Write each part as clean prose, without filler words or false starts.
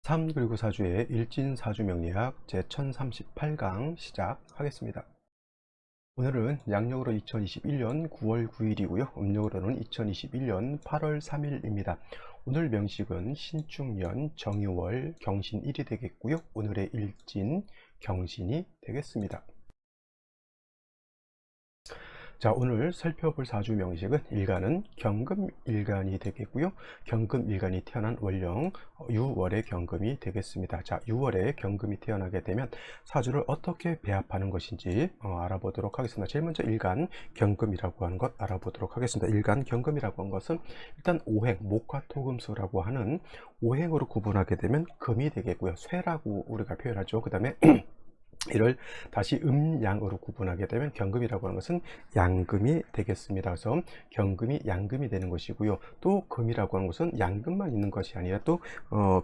3 그리고 4주의 일진사주 명리학 제1038강 시작하겠습니다. 오늘은 양력으로 2021년 9월 9일이고요. 음력으로는 2021년 8월 3일입니다. 오늘 명식은 신축년 정유월 경신 1이 되겠고요. 오늘의 일진 경신이 되겠습니다. 자, 오늘 살펴볼 사주 명식은 일간은 경금일간이 되겠고요. 경금일간이 태어난 월령 6월의 경금이 되겠습니다. 자, 6월에 경금이 태어나게 되면 사주를 어떻게 배합하는 것인지 알아보도록 하겠습니다. 제일 먼저 일간 경금이라고 하는 것 알아보도록 하겠습니다. 일간 경금이라고 하는 것은 일단 오행, 목화토금수라고 하는 오행으로 구분하게 되면 금이 되겠고요. 쇠라고 우리가 표현하죠. 그 다음에 이를 다시 음양으로 구분하게 되면 경금이라고 하는 것은 양금이 되겠습니다. 그래서 경금이 양금이 되는 것이고요. 또 금이라고 하는 것은 양금만 있는 것이 아니라 또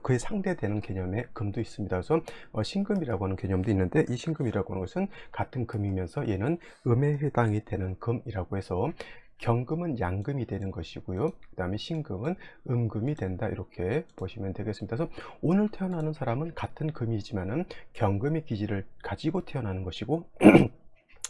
그에 상대되는 개념의 금도 있습니다. 그래서 신금이라고 하는 개념도 있는데, 이 신금이라고 하는 것은 같은 금이면서 얘는 음에 해당이 되는 금이라고 해서 경금은 양금이 되는 것이고요. 그 다음에 신금은 음금이 된다, 이렇게 보시면 되겠습니다. 그래서 오늘 태어나는 사람은 같은 금이지만은 경금의 기질을 가지고 태어나는 것이고,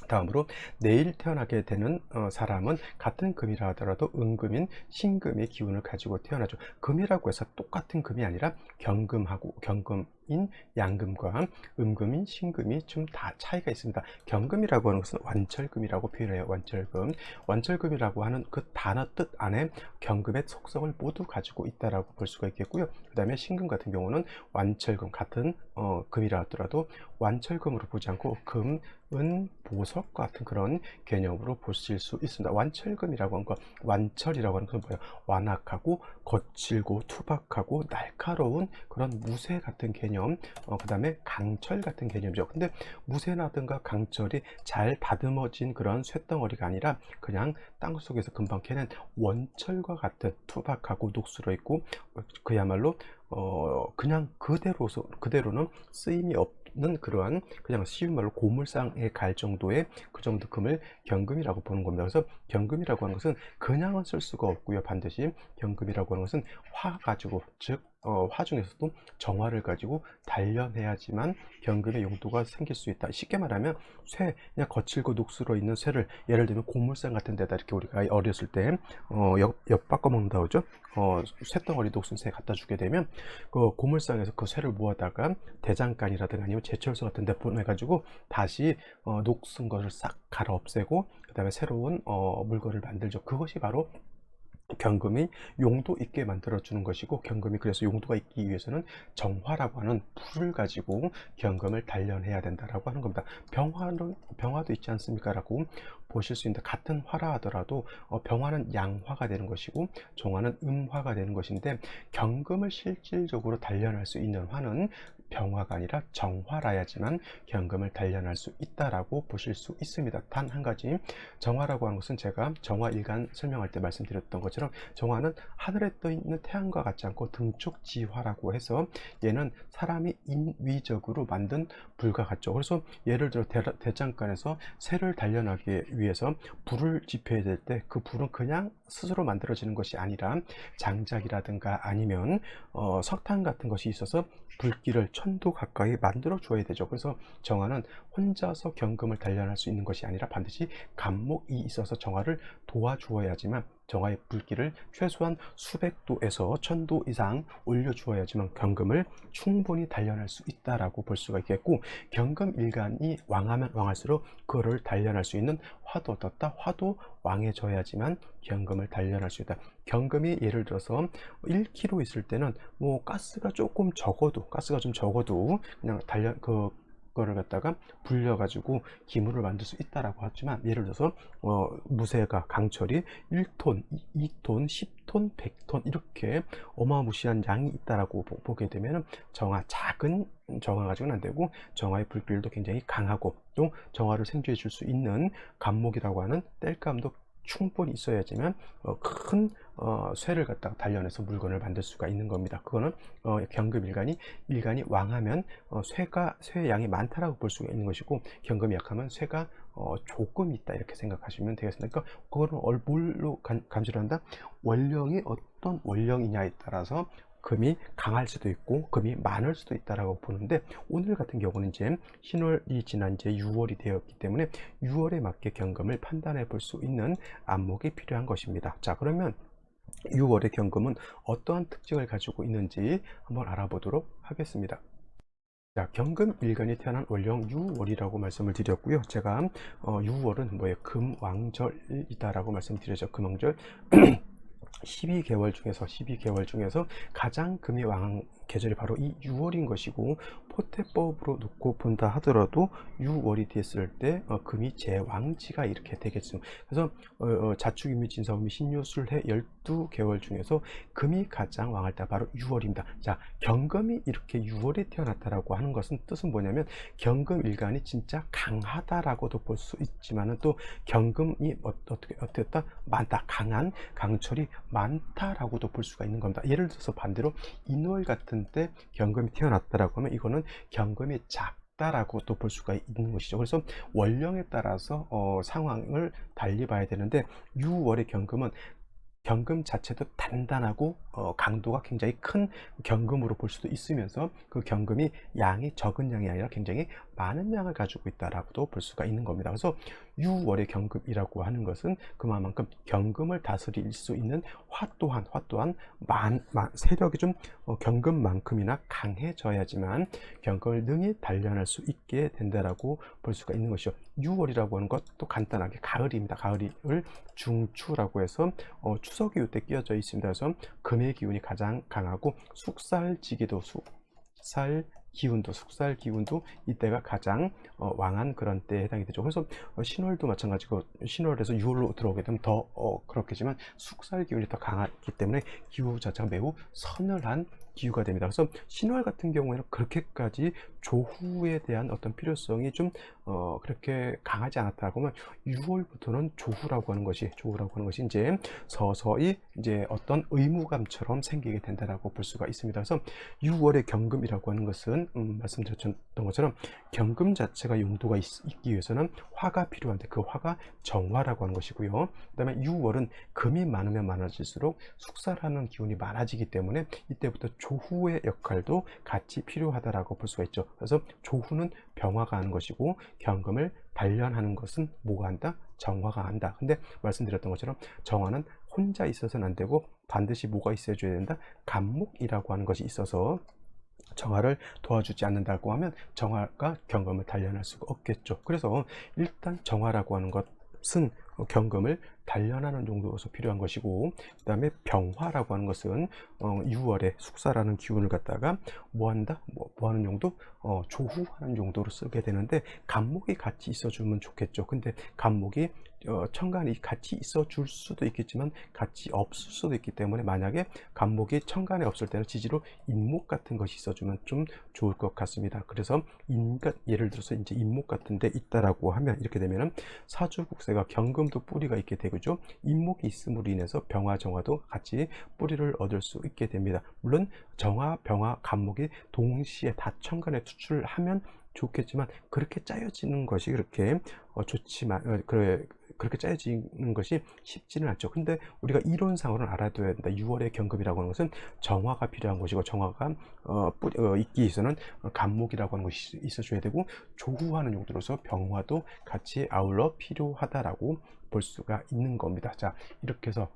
다음으로 내일 태어나게 되는 사람은 같은 금이라 하더라도 은금인 신금의 기운을 가지고 태어나죠. 금이라고 해서 똑같은 금이 아니라 경금하고 경금인 양금과 음금인 신금이 좀 다 차이가 있습니다. 경금이라고 하는 것은 완철금이라고 표현해요. 완철금. 완철금이라고 하는 그 단어 뜻 안에 경금의 속성을 모두 가지고 있다라고 볼 수가 있겠고요. 그 다음에 신금 같은 경우는 완철금, 같은 금이라 하더라도 완철금으로 보지 않고 금, 은, 보석 같은 그런 개념으로 보실 수 있습니다. 완철금이라고 하는 것, 완철이라고 하는 것은 뭐예요? 완악하고 거칠고 투박하고 날카로운 그런 무쇠 같은 개념, 그 다음에 강철 같은 개념이죠. 근데 무쇠라든가 강철이 잘 다듬어진 그런 쇳덩어리가 아니라 그냥 땅속에서 금방 캐낸 원철과 같은 투박하고 녹슬어 있고, 그야말로 그냥 그대로는 쓰임이 없는 그러한, 그냥 쉬운 말로 고물상에 갈 정도의 그 정도 금을 경금이라고 보는 겁니다. 그래서 경금이라고 하는 것은 그냥은 쓸 수가 없고요. 반드시 경금이라고 하는 것은 화 가지고, 즉 화 중에서도 정화를 가지고 단련해야지만 경금의 용도가 생길 수 있다. 쉽게 말하면 쇠, 그냥 거칠고 녹슬어 있는 쇠를 예를 들면 고물상 같은 데다 이렇게 우리가 어렸을 때 엿 바꿔 먹는다고 하죠. 쇳덩어리 녹슨 쇠 갖다 주게 되면 그 고물상에서 그 쇠를 모아다가 대장간이라든가 아니면 제철소 같은 데 보내가지고 다시 녹슨 것을 싹 갈아 없애고 그 다음에 새로운 물건을 만들죠. 그것이 바로 경금이 용도 있게 만들어 주는 것이고, 경금이 그래서 용도가 있기 위해서는 정화라고 하는 불을 가지고 경금을 단련해야 된다라고 하는 겁니다. 병화도 있지 않습니까? 라고 보실 수 있는데, 같은 화라 하더라도 병화는 양화가 되는 것이고 정화는 음화가 되는 것인데, 경금을 실질적으로 단련할 수 있는 화는 병화가 아니라 정화라야지만 경금을 단련할 수 있다라고 보실 수 있습니다. 단 한 가지, 정화라고 하는 것은 제가 정화일간 설명할 때 말씀드렸던 것처럼 정화는 하늘에 떠 있는 태양과 같지 않고 등촉지화라고 해서 얘는 사람이 인위적으로 만든 불과 같죠. 그래서 예를 들어 대장간에서 새를 단련하기 위해서 불을 지펴야 될 때 그 불은 그냥 스스로 만들어지는 것이 아니라 장작이라든가 아니면 석탄 같은 것이 있어서 불길을 1000도 가까이 만들어 줘야 되죠. 그래서 정화는 혼자서 경금을 단련할 수 있는 것이 아니라 반드시 간목이 있어서 정화를 도와주어야지만, 정화의 불길을 최소한 수백 도에서 1000도 이상 올려주어야지만 경금을 충분히 단련할 수 있다라고 볼 수가 있겠고, 경금 일간이 왕하면 왕할수록 그를 단련할 수 있는 화도 어떻다? 화도 왕해져야지만 경금을 단련할 수 있다. 경금이 예를 들어서 1kg 있을 때는 뭐 가스가 좀 적어도 그냥 그거를 갖다가 불려가지고 기물을 만들 수 있다라고 하지만, 예를 들어서 무쇠가 강철이 1톤, 2톤, 10톤, 100톤 이렇게 어마무시한 양이 있다라고 보게 되면 작은 정화 가지고는 안 되고, 정화의 불길도 굉장히 강하고 또 정화를 생주해 줄 수 있는 간목이라고 하는 땔감도 충분히 있어야지만 큰 쇠를 갖다가 단련해서 물건을 만들 수가 있는 겁니다. 그거는 일간이 왕하면 쇠의 양이 많다라고 볼 수가 있는 것이고, 경금이 약하면 쇠가 조금 있다, 이렇게 생각하시면 되겠습니다. 그러니까 그거는 뭘로 감지를 한다? 원령이 어떤 원령이냐에 따라서 금이 강할 수도 있고 금이 많을 수도 있다라고 보는데, 오늘 같은 경우는 이제 신월이 지난 이제 6월이 되었기 때문에 6월에 맞게 경금을 판단해 볼 수 있는 안목이 필요한 것입니다. 자, 그러면 6월의 경금은 어떠한 특징을 가지고 있는지 한번 알아보도록 하겠습니다. 자, 경금 일간이 태어난 월령 6월이라고 말씀을 드렸고요. 제가 6월은 뭐예요? 금왕절이다라고 말씀드렸죠. 금왕절. 12개월 중에서 가장 금이 왕 계절이 바로 이 6월인 것이고, 포태법으로 놓고 본다 하더라도 6월이 됐을 때 금이 제왕지가 이렇게 되겠죠. 그래서 자축인묘, 진사오미, 신유술해 12개월 중에서 금이 가장 왕할 때 바로 6월입니다. 자, 경금이 이렇게 6월에 태어났다라고 하는 것은 뜻은 뭐냐면, 경금일간이 진짜 강하다라고도 볼 수 있지만은, 또 경금이 어떻다 많다, 강한 강철이 많다라고도 볼 수가 있는 겁니다. 예를 들어서 반대로 인월 같은 때 경금이 태어났다라고 하면 이거는 경금이 작다라고도 볼 수가 있는 것이죠. 그래서 원령에 따라서 상황을 달리 봐야 되는데, 6월의 경금은 경금 자체도 단단하고 강도가 굉장히 큰 경금으로 볼 수도 있으면서, 그 경금이 양이 적은 양이 아니라 굉장히 많은 양을 가지고 있다라고도 볼 수가 있는 겁니다. 그래서 6월의 경금이라고 하는 것은 그만큼 경금을 다스릴 수 있는 화 또한 세력이 좀 경금만큼이나 강해져야지만 경금을 능히 단련할 수 있게 된다라고 볼 수가 있는 것이죠. 6월이라고 하는 것도 간단하게 가을입니다. 가을을 중추라고 해서 추석 이후 때 끼어져 있습니다. 그래서 금의 기운이 가장 강하고, 숙살지기도 숙살 기운도 이때가 가장 왕한 그런 때에 해당이 되죠. 그래서 신월도 마찬가지고, 신월에서 6월로 들어오게 되면 더 그렇겠지만 숙살 기운이 더 강하기 때문에 기후 자체가 매우 서늘한 기후가 됩니다. 그래서 신월 같은 경우에는 그렇게까지 조후에 대한 어떤 필요성이 좀 그렇게 강하지 않았다고 하면, 6월부터는 조후라고 하는 것이 이제 서서히 이제 어떤 의무감처럼 생기게 된다라고 볼 수가 있습니다. 그래서 6월의 경금이라고 하는 것은 말씀드렸던 것처럼 경금 자체가 용도가 있기 위해서는 화가 필요한데, 그 화가 정화라고 하는 것이고요. 그 다음에 6월은 금이 많으면 많아질수록 숙살하는 기운이 많아지기 때문에 이때부터 조후의 역할도 같이 필요하다라고 볼 수가 있죠. 그래서 조후는 병화가 하는 것이고, 경금을 단련하는 것은 뭐가 한다? 정화가 한다. 근데 말씀드렸던 것처럼 정화는 혼자 있어서는 안 되고 반드시 뭐가 있어줘야 된다? 간목이라고 하는 것이 있어서 정화를 도와주지 않는다고 하면 정화가 경금을 단련할 수가 없겠죠. 그래서 일단 정화라고 하는 것은 경금을 단련하는 정도로서 필요한 것이고, 그 다음에 병화라고 하는 것은 6월에 숙사라는 기운을 갖다가 뭐한다? 뭐 하는 정도? 조후하는 정도로 쓰게 되는데, 간목이 같이 있어주면 좋겠죠. 근데 간목이 천간이 같이 있어 줄 수도 있겠지만 같이 없을 수도 있기 때문에, 만약에 간목이 천간에 없을 때는 지지로 인목 같은 것이 있어주면 좀 좋을 것 같습니다. 그래서 예를 들어서 이제 인목 같은 데 있다라고 하면, 이렇게 되면은 사주국세가 경금도 뿌리가 있게 되고죠. 인목이 있음으로 인해서 병화, 정화도 같이 뿌리를 얻을 수 있게 됩니다. 물론 정화, 병화, 간목이 동시에 다 천간에 투출하면 좋겠지만, 그렇게 짜여지는 것이 그렇게 좋지만 그렇게 짜여지는 것이 쉽지는 않죠. 근데 우리가 이론상으로는 알아둬야 된다. 6월의 경금이라고 하는 것은 정화가 필요한 것이고, 정화가 있기 위해서는 간목이라고 하는 것이 있어줘야 되고, 조후하는 용도로서 병화도 같이 아울러 필요하다라고 볼 수가 있는 겁니다. 자, 이렇게 해서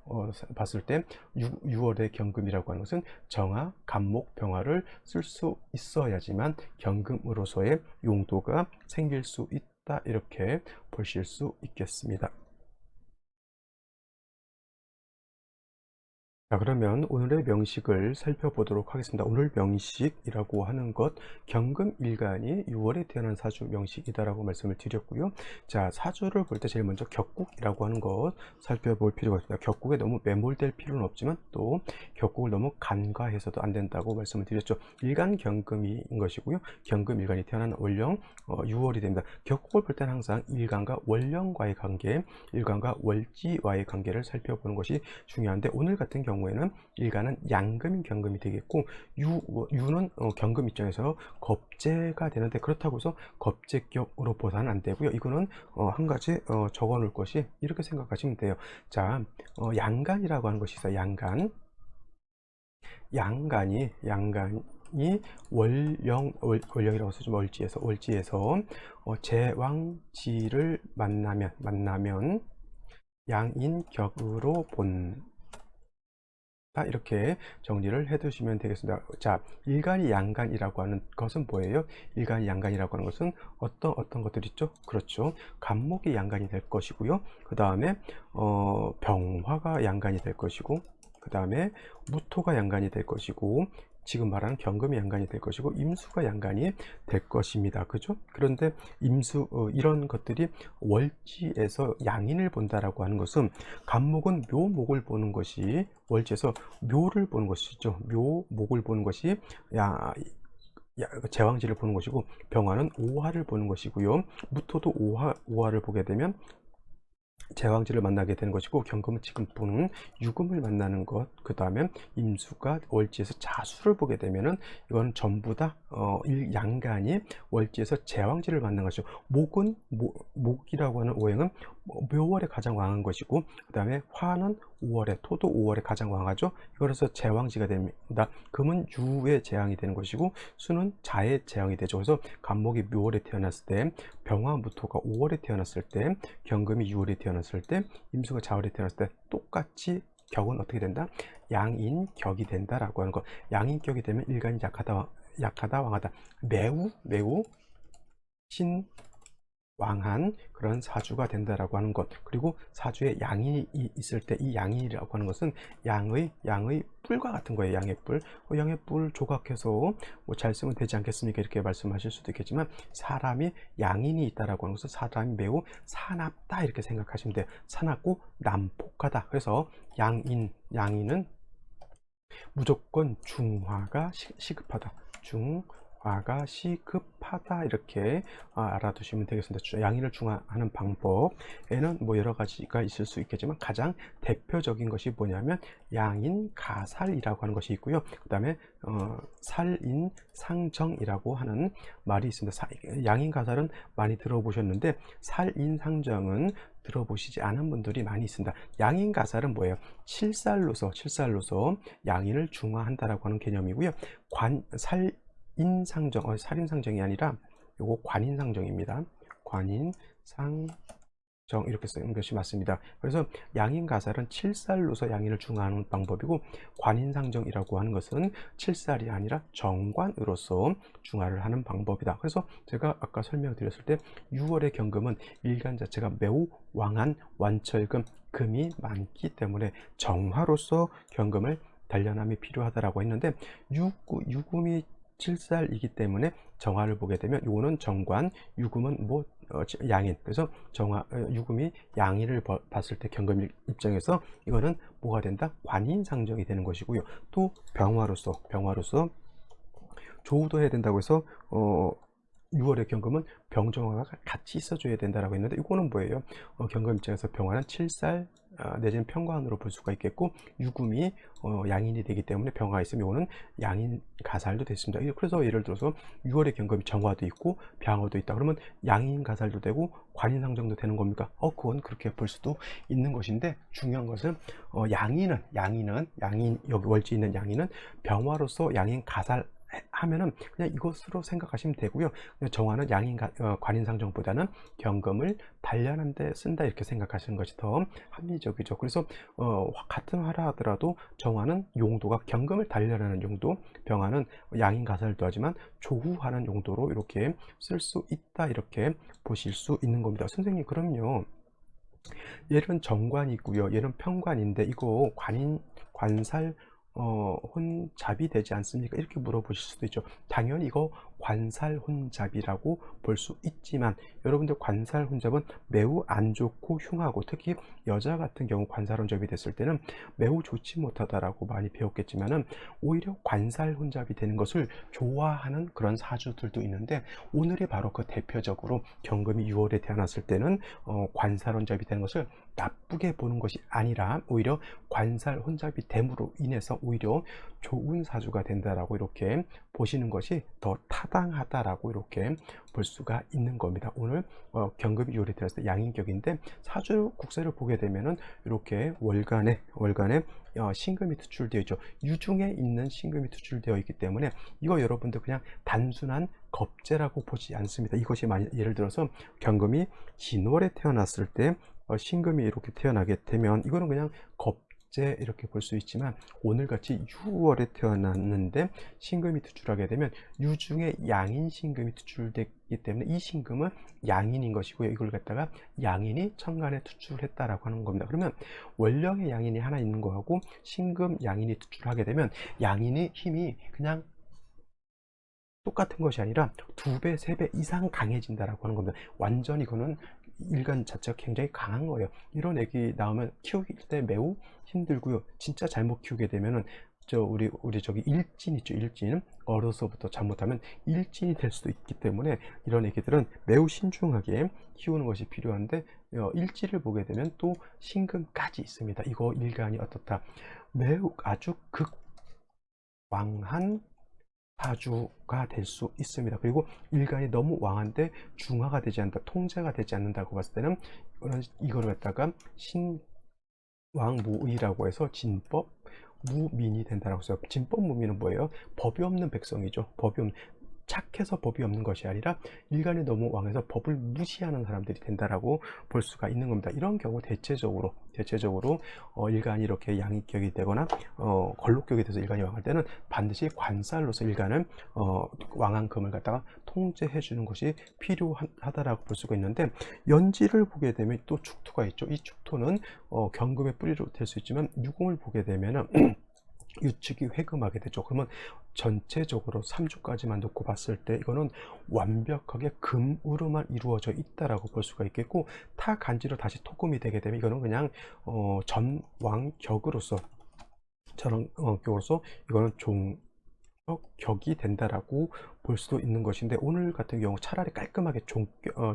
봤을 때 6월의 경금이라고 하는 것은 정화, 간목, 병화를 쓸 수 있어야지만 경금으로서의 용도가 생길 수 있다, 이렇게 보실 수 있겠습니다. 자, 그러면 오늘의 명식을 살펴보도록 하겠습니다. 오늘 명식이라고 하는 것, 경금일간이 6월에 태어난 사주 명식이다라고 말씀을 드렸고요. 자, 사주를 볼 때 제일 먼저 격국이라고 하는 것 살펴볼 필요가 있습니다. 격국에 너무 매몰될 필요는 없지만, 또 격국을 너무 간과해서도 안 된다고 말씀을 드렸죠. 일간 경금인 것이고요. 경금일간이 태어난 월령 6월이 됩니다. 격국을 볼 때는 항상 일간과 월령과의 관계, 일간과 월지와의 관계를 살펴보는 것이 중요한데, 오늘 같은 경우에는 일간은 양금인 경금이 되겠고, 유는 경금 입장에서 겁재가 되는데, 그렇다고 해서 겁재격으로 보사는 안 되고요. 이거는 한 가지 적어 놓을 것이, 이렇게 생각하시면 돼요. 자, 양간이라고 하는 것이 있어요. 양간이 월령이라고 쓰죠. 월지에서 제왕지를 만나면 양인격으로 본다. 이렇게 정리를 해 두시면 되겠습니다. 자, 일간이 양간이라고 하는 것은 뭐예요? 일간이 양간이라고 하는 것은 어떤 것들이 있죠? 그렇죠. 간목이 양간이 될 것이고요. 그 다음에 병화가 양간이 될 것이고, 그 다음에 무토가 양간이 될 것이고, 지금 말하는 경금이 양간이 될 것이고, 임수가 양간이 될 것입니다. 그죠? 그런데 이런 것들이 월지에서 양인을 본다라고 하는 것은, 간목은 묘목을 보는 것이, 월지에서 묘를 보는 것이죠. 묘목을 보는 것이 제왕지를 보는 것이고, 병화는 오화를 보는 것이고요. 무토도 오화를 보게 되면 제왕지를 만나게 되는 것이고, 경금은 지금 보는 유금을 만나는 것, 그 다음에 임수가 월지에서 자수를 보게 되면은 이건 전부 다 양간이 월지에서 제왕지를 만나는 것이죠. 목이라고 하는 오행은 묘월에 가장 왕한 것이고, 그 다음에 화는 5월에, 토도 5월에 가장 왕하죠. 이거로서 제왕지가 됩니다. 금은 유의 제왕이 되는 것이고, 수는 자의 제왕이 되죠. 그래서 간목이 묘월에 태어났을 때, 병화 무토가 5월에 태어났을 때, 경금이 6월에 태어났을 때, 임수가 자월에 태어났을 때 똑같이 격은 어떻게 된다? 양인격이 된다라고 하는 것. 양인격이 되면 일간이 약하다 왕하다, 매우 왕한 그런 사주가 된다라고 하는 것. 그리고 사주에 양이 있을 때, 이 양이라고 하는 것은 양의 뿔과 같은 거예요. 양의 뿔. 양의 뿔 조각해서 뭐 잘 쓰면 되지 않겠습니까? 이렇게 말씀하실 수도 있겠지만, 사람이 양인이 있다라고 하는 것은 사람이 매우 사납다 이렇게 생각하시면 돼요. 사납고 난폭하다. 그래서 양인은 무조건 중화가 시급하다. 중화가 시급하다 이렇게 알아두시면 되겠습니다. 양인을 중화하는 방법에는 뭐 여러 가지가 있을 수 있겠지만, 가장 대표적인 것이 뭐냐면 양인가살이라고 하는 것이 있고요. 그 다음에 살인상정이라고 하는 말이 있습니다. 양인가살은 많이 들어보셨는데, 살인상정은 들어보시지 않은 분들이 많이 있습니다. 양인가살은 뭐예요? 칠살로서 양인을 중화한다라고 하는 개념이고요. 살인상정이 아니라 요거 관인상정입니다. 관인상정 이렇게 쓰는 것이 맞습니다. 그래서 양인가살은 칠살로서 양인을 중화하는 방법이고, 관인상정이라고 하는 것은 칠살이 아니라 정관으로서 중화를 하는 방법이다. 그래서 제가 아까 설명드렸을 때 6월의 경금은 일간 자체가 매우 왕한 완철금, 금이 많기 때문에 정화로서 경금을 단련함이 필요하다라고 했는데, 유금이 칠살이기 때문에 정화를 보게 되면 요거는 정관, 유금은 양인. 그래서 유금이 양인을 봤을 때 경금 입장에서 이거는 뭐가 된다? 관인상정이 되는 것이고요. 또 병화로서 조우도 해야 된다고 해서 6월의 경금은 병정화가 같이 있어줘야 된다라고 했는데, 이거는 뭐예요? 경금 입장에서 병화는 칠살 내지는 편관으로 볼 수가 있겠고, 유금이 양인이 되기 때문에 병화가 있으면 이거는 양인 가살도 됐습니다. 그래서 예를 들어서 6월의 경금이 정화도 있고 병화도 있다 그러면 양인 가살도 되고 관인상정도 되는 겁니까? 그건 그렇게 볼 수도 있는 것인데, 중요한 것은 양인 여기 월지 있는 양인은 병화로서 양인 가살 하면은 그냥 이것으로 생각하시면 되고요. 정화는 관인상정보다는 경금을 단련하는 데 쓴다 이렇게 생각하시는 것이 더 합리적이죠. 그래서 같은 화라 하더라도 정화는 용도가 경금을 단련하는 용도, 병화는 양인가살도 하지만 조후하는 용도로 이렇게 쓸 수 있다 이렇게 보실 수 있는 겁니다. 선생님, 그럼요, 얘는 정관이고요, 얘는 편관인데 이거 관살 혼잡이 되지 않습니까? 이렇게 물어보실 수도 있죠. 당연히 이거 관살 혼잡이라고 볼 수 있지만, 여러분들 관살 혼잡은 매우 안 좋고 흉하고, 특히 여자 같은 경우 관살 혼잡이 됐을 때는 매우 좋지 못하다라고 많이 배웠겠지만은, 오히려 관살 혼잡이 되는 것을 좋아하는 그런 사주들도 있는데, 오늘이 바로 그 대표적으로 경금이 6월에 태어났을 때는 관살 혼잡이 되는 것을 나쁘게 보는 것이 아니라 오히려 관살 혼잡이 됨으로 인해서 오히려 좋은 사주가 된다라고 이렇게 보시는 것이 더 타당하다라고 이렇게 볼 수가 있는 겁니다. 오늘 경금이 요리 들었을 때 양인격인데 사주 국세를 보게 되면은 이렇게 월간에 신금이 투출되어 있죠. 유중에 있는 신금이 투출되어 있기 때문에 이거 여러분들 그냥 단순한 겁재라고 보지 않습니다. 이것이 만약 예를 들어서 경금이 진월에 태어났을 때 신금이 이렇게 태어나게 되면 이거는 그냥 겁재 이렇게 볼 수 있지만 오늘같이 6월에 태어났는데 신금이 투출하게 되면 유중에 양인 신금이 투출되기 때문에 이 신금은 양인인 것이고요. 이걸 갖다가 양인이 천간에 투출했다라고 하는 겁니다. 그러면 월령의 양인이 하나 있는 거하고 신금 양인이 투출하게 되면 양인의 힘이 그냥 똑같은 것이 아니라 2배, 3배 이상 강해진다라고 하는 겁니다. 완전히 이거는 일간 자체가 굉장히 강한 거예요. 이런 애기 나오면 키우기 때 매우 힘들고요. 진짜 잘못 키우게 되면은 우리 저기 일진 있죠. 일진. 어려서부터 잘못하면 일진이 될 수도 있기 때문에 이런 애기들은 매우 신중하게 키우는 것이 필요한데 일지를 보게 되면 또 신금까지 있습니다. 이거 일간이 어떻다. 매우 아주 극왕한 사주가 될 수 있습니다. 그리고 일간이 너무 왕한데 중화가 되지 않는다, 통제가 되지 않는다고 봤을 때는 이거를 갖다가 신왕무의라고 해서 진법 무민이 된다라고 해서 진법 무민은 뭐예요? 법이 없는 백성이죠. 착해서 법이 없는 것이 아니라 일간이 너무 왕해서 법을 무시하는 사람들이 된다라고 볼 수가 있는 겁니다. 이런 경우 대체적으로 일간이 이렇게 양익격이 되거나 걸록격이 돼서 일간이 왕할 때는 반드시 관살로서 일간을 왕한 금을 갖다가 통제해 주는 것이 필요하다라고 볼 수가 있는데 연지를 보게 되면 또 축토가 있죠. 이 축토는 경금의 뿌리로 될 수 있지만 유금을 보게 되면은 유축이 회금하게 되죠. 그러면 전체적으로 3주까지만 놓고 봤을 때 이거는 완벽하게 금으로만 이루어져 있다라고 볼 수가 있겠고 타 간지로 다시 토금이 되게 되면 이거는 그냥 전왕격으로서 이거는 격이 된다라고 볼 수도 있는 것인데 오늘 같은 경우 차라리 깔끔하게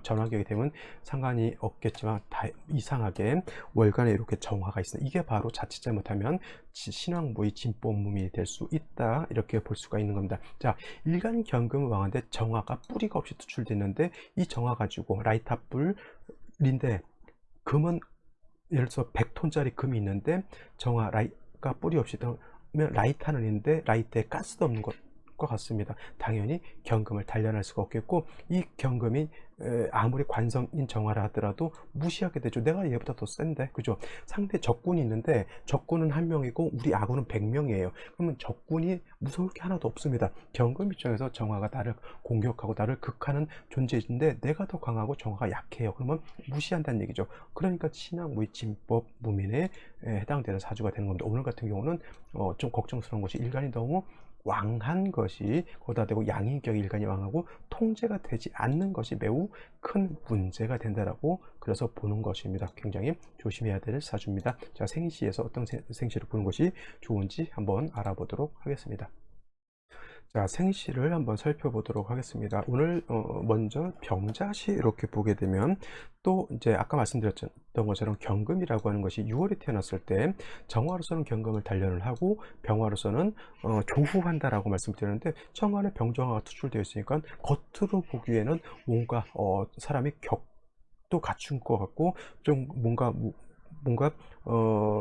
전화격이 되면 상관이 없겠지만 이상하게 월간에 이렇게 정화가 있습니다. 이게 바로 자칫 잘못하면 신왕무의 진법무민이 될 수 있다 이렇게 볼 수가 있는 겁니다. 자, 일간 경금을 왕한데 정화가 뿌리가 없이 투출됐는데 이 정화 가지고 라이탑불인데 금은 예를 들어서 100톤짜리 금이 있는데 정화 라이가 뿌리 없이 라이터는 있는데 라이터에 가스도 없는 것과 같습니다. 당연히 경금을 단련할 수가 없겠고 이 경금이 아무리 관성인 정화라 하더라도 무시하게 되죠. 내가 얘보다 더 센데, 그죠? 상대 적군이 있는데 적군은 1명이고 우리 아군은 100명이에요. 그러면 적군이 무서울 게 하나도 없습니다. 경금 입장에서 정화가 나를 공격하고 나를 극하는 존재인데 내가 더 강하고 정화가 약해요. 그러면 무시한다는 얘기죠. 그러니까 신앙무의 진법 무민에 해당되는 사주가 되는 겁니다. 오늘 같은 경우는 좀 걱정스러운 것이 일간이 너무 왕한 것이 거기다 대고 양인격 일간이 왕하고 통제가 되지 않는 것이 매우 큰 문제가 된다라고 그래서 보는 것입니다. 굉장히 조심해야 될 사주입니다. 자, 생시에서 어떤 생시를 보는 것이 좋은지 한번 알아보도록 하겠습니다. 자, 생시를 한번 살펴보도록 하겠습니다. 오늘 먼저 병자시 이렇게 보게 되면 또 이제 아까 말씀드렸던 것처럼 경금이라고 하는 것이 6월에 태어났을 때 정화로서는 경금을 단련을 하고 병화로서는 조후한다라고 말씀드렸는데 천간에 병정화가 투출되어 있으니까 겉으로 보기에는 뭔가 사람이 격도 갖춘 것 같고 좀 뭔가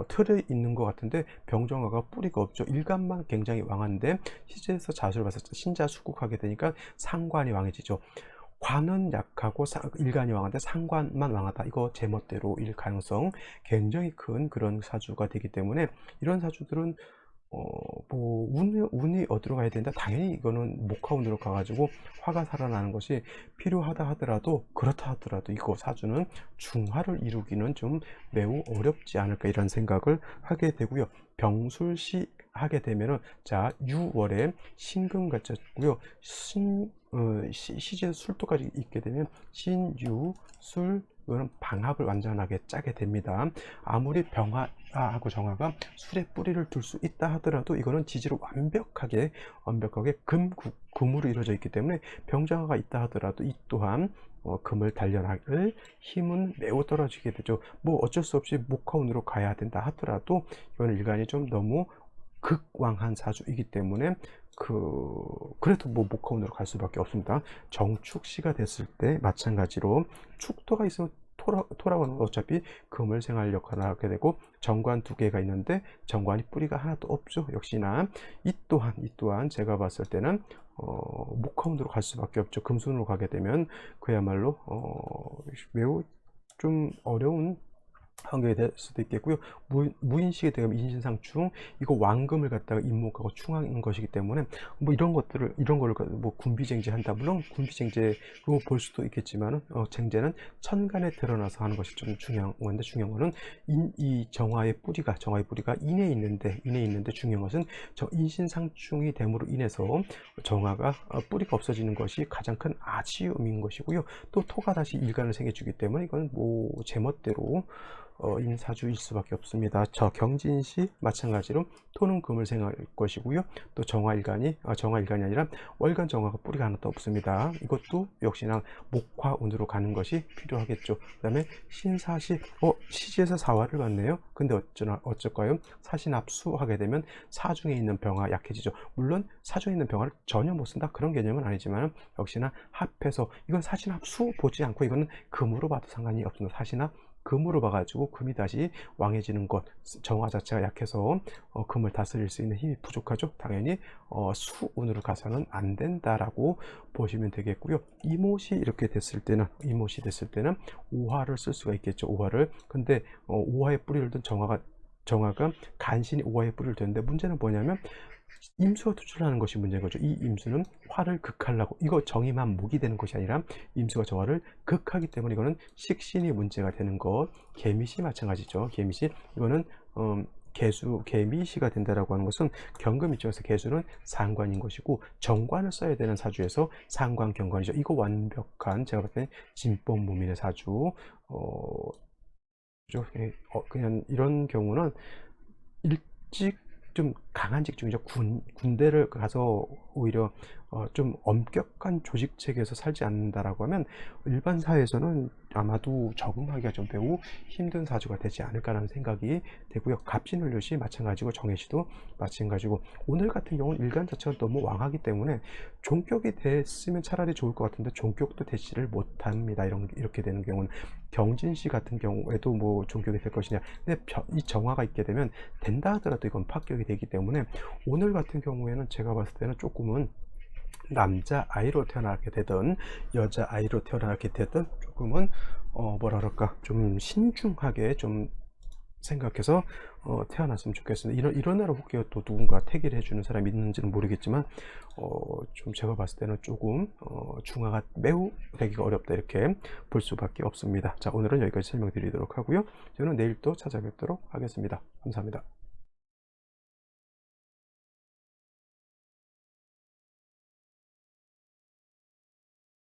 틀에 있는 것 같은데 병정화가 뿌리가 없죠. 일간만 굉장히 왕한데 시제에서 자수를 봤을 때 신자수국하게 되니까 상관이 왕해지죠. 관은 약하고 일간이 왕한데 상관만 왕하다. 이거 제멋대로일 가능성 굉장히 큰 그런 사주가 되기 때문에 이런 사주들은 운이 어디로 가야 된다? 당연히 이거는 목화운으로 가가지고 화가 살아나는 것이 필요하다 하더라도 그렇다 하더라도 이거 사주는 중화를 이루기는 좀 매우 어렵지 않을까 이런 생각을 하게 되고요. 병술시 하게 되면은 자 6월에 신금 갖췄고요. 시제 술토까지 있게 되면 신유술 이거는 방합을 완전하게 짜게 됩니다. 아무리 병화하고 정화가 술에 뿌리를 둘 수 있다 하더라도 이거는 지지를 완벽하게 금으로 이루어져 있기 때문에 병장화가 있다 하더라도 이 또한 금을 단련할 힘은 매우 떨어지게 되죠. 뭐 어쩔 수 없이 목화운으로 가야 된다 하더라도 이거는 일간이 좀 너무 극왕한 사주이기 때문에 그래도 뭐 목화운으로 갈 수밖에 없습니다. 정축시가 됐을 때 마찬가지로 축토가 있으면 토라고는 어차피 금을 생활 역할을 하게 되고, 정관 두 개가 있는데 정관이 뿌리가 하나도 없죠. 역시나 이 또한 제가 봤을 때는 목화운으로 갈 수밖에 없죠. 금순으로 가게 되면 그야말로 매우 좀 어려운 환경이 될 수도 있겠고요. 무인식이 되면 인신상충, 이거 왕금을 갖다가 임목하고 충하는 것이기 때문에 뭐 이런 거를 뭐 군비쟁제한다, 물론 군비쟁제로 볼 수도 있겠지만 쟁제는 천간에 드러나서 하는 것이 좀 중요한 건데, 중요한 거는 이 정화의 뿌리가 인에 있는데 중요한 것은 저 인신상충이 됨으로 인해서 정화가 뿌리가 없어지는 것이 가장 큰 아쉬움인 것이고요. 또 토가 다시 일간을 생겨주기 때문에 이건 뭐 제멋대로 인사주일 수밖에 없습니다. 저 경진시 마찬가지로 토는 금을 생할 것이고요. 또 정화일간이 아니라 월간 정화가 뿌리가 하나도 없습니다. 이것도 역시나 목화운으로 가는 것이 필요하겠죠. 그 다음에 신사시, 시지에서 사화를 받네요. 근데 어쩔까요? 사신합수 하게 되면 사중에 있는 병화 약해지죠. 물론 사중에 있는 병화를 전혀 못 쓴다, 그런 개념은 아니지만 역시나 합해서, 이건 사신합수 보지 않고 이거는 금으로 봐도 상관이 없습니다. 사신합 금으로 봐가지고 금이 다시 왕해지는 것, 정화 자체가 약해서 금을 다스릴 수 있는 힘이 부족하죠. 당연히 수운으로 가서는 안 된다라고 보시면 되겠고요. 이모시 이렇게 됐을 때는 오화를 쓸 수가 있겠죠. 오화를. 근데 오화의 뿌리를 둔 정화가 간신히 오화의 뿌리를 두는데, 문제는 뭐냐면 임수가 투출하는 것이 문제인 거죠. 이 임수는 화를 극하려고, 이거 정의만 목이 되는 것이 아니라 임수가 정화를 극하기 때문에 이거는 식신이 문제가 되는 것. 개미시 마찬가지죠. 개미시, 이거는 개미시가 된다라고 하는 것은 경금 입장에서 개수는 상관인 것이고, 정관을 써야 되는 사주에서 상관 경관이죠. 이거 완벽한, 제가 봤을 때 진법 무민의 사주. 그냥 이런 경우는 일찍 좀 강한 직종이죠. 군대를 가서 오히려 좀 엄격한 조직 체계에서 살지 않는다라고 하면 일반 사회에서는 아마도 적응하기가 좀 매우 힘든 사주가 되지 않을까라는 생각이 되고요. 갑진을요시 마찬가지고, 정해시도 마찬가지고, 오늘 같은 경우는 일간 자체가 너무 왕하기 때문에 종격이 됐으면 차라리 좋을 것 같은데 종격도 되지를 못합니다. 이렇게 되는 경우는 경진시 같은 경우에도 뭐 종격이 될 것이냐, 근데 이 정화가 있게 되면 된다 하더라도 이건 파격이 되기 때문에 오늘 같은 경우에는 제가 봤을 때는 조금은 남자 아이로 태어나게 되든 여자 아이로 태어나게 되든 조금은 뭐라 그럴까, 좀 신중하게 좀 생각해서 태어났으면 좋겠습니다. 이런 애로 혹여 또 누군가 태기를 해주는 사람이 있는지는 모르겠지만 좀 제가 봤을 때는 조금 중화가 매우 되기가 어렵다, 이렇게 볼 수밖에 없습니다. 자, 오늘은 여기까지 설명드리도록 하고요. 저는 내일 또 찾아뵙도록 하겠습니다. 감사합니다.